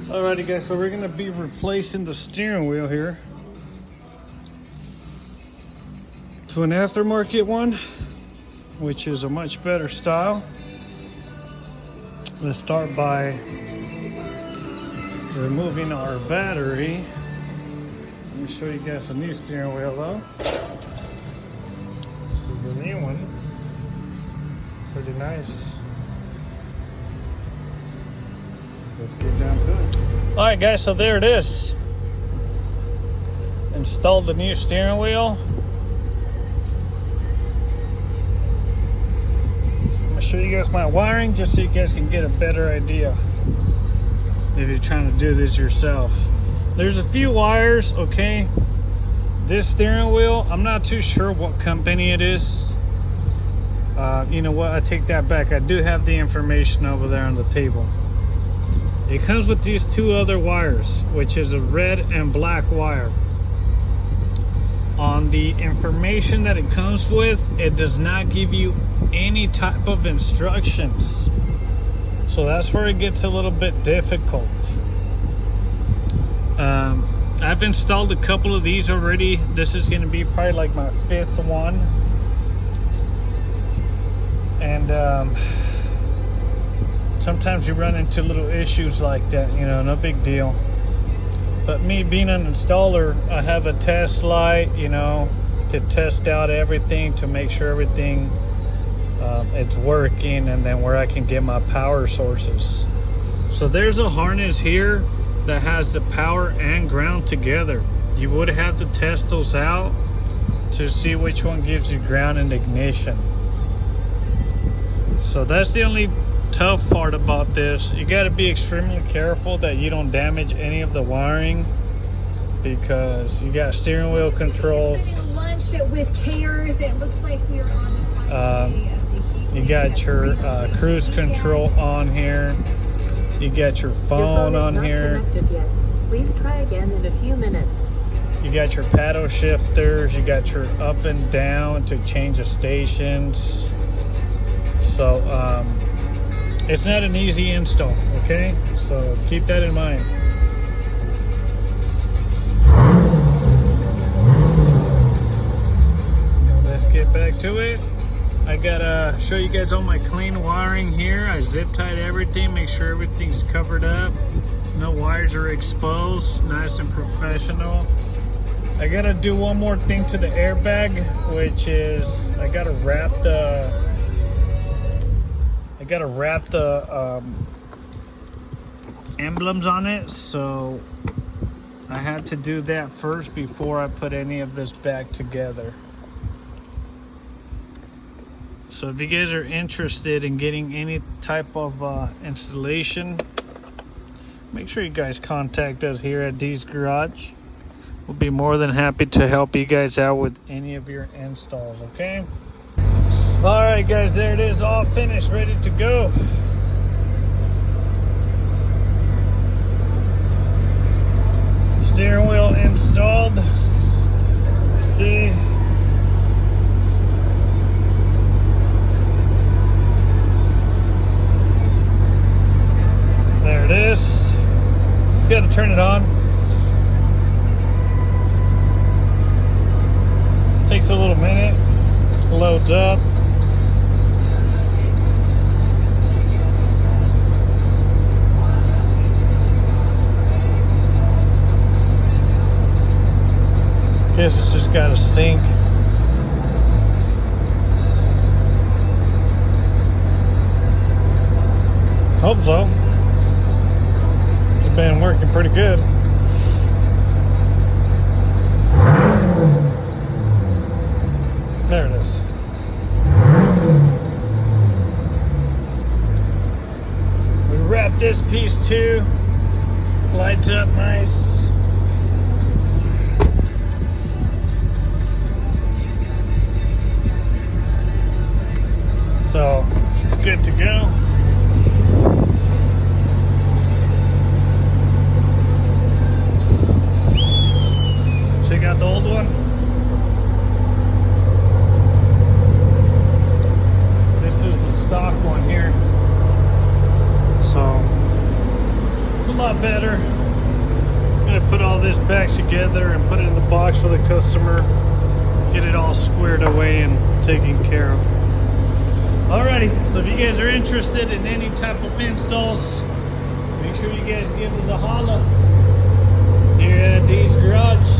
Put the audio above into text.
Alrighty guys, so we're gonna be replacing the steering wheel here to an aftermarket one, which is a much better style. Let's start by removing our battery. Let me show you guys the new steering wheel though. This is the new one. Pretty nice. Let's get down to it. All right guys, so there it is. Installed the new steering wheel. I'm gonna show you guys my wiring just so you guys can get a better idea if you're trying to do this yourself. There's a few wires, okay? This steering wheel, I'm not too sure what company it is. You know what, I take that back. I do have the information over there on the table. It comes with these two other wires, which is a red and black wire. On the information that it comes with, it does not give you any type of instructions. So that's where it gets a little bit difficult. I've installed a couple of these already. This is going to be probably like my 5th one. And sometimes you run into little issues like that, you know, no big deal. But me being an installer, I have a test light, you know, to test out everything, to make sure everything it's working, and then where I can get my power sources. So there's a harness here that has the power and ground together. You would have to test those out to see which one gives you ground and ignition. So that's the only tough part about this. You got to be extremely careful that you don't damage any of the wiring, because you got steering wheel controls. Lunch with cares. It looks like we're on the final day of the heat. You got your cruise control on here. You got your phone on here. Please try again in a few minutes. You got your paddle shifters. You got your up and down to change the stations. So it's not an easy install, okay? So keep that in mind. Now let's get back to it. I gotta show you guys all my clean wiring here. I zip tied everything, make sure everything's covered up. No wires are exposed, nice and professional. I gotta do one more thing to the airbag, which is I gotta wrap the emblems on it, so I had to do that first before I put any of this back together. So if you guys are interested in getting any type of installation, make sure you guys contact us here at D's Garage. We'll be more than happy to help you guys out with any of your installs, okay? All right guys, there it is, all finished, ready to go. Steering wheel installed. See, there it is. Just got to turn it on. Takes a little minute. Loads up. Guess it's just got to sync. Hope so. It's been working pretty good. There it is. We wrap this piece too. Lights up nice. So it's good to go. Check out the old one. This is the stock one here. So it's a lot better. I'm gonna put all this back together and put it in the box for the customer. Get it all squared away and taken care of. Alrighty, so if you guys are interested in any type of installs, make sure you guys give us a holler here at D's Garage.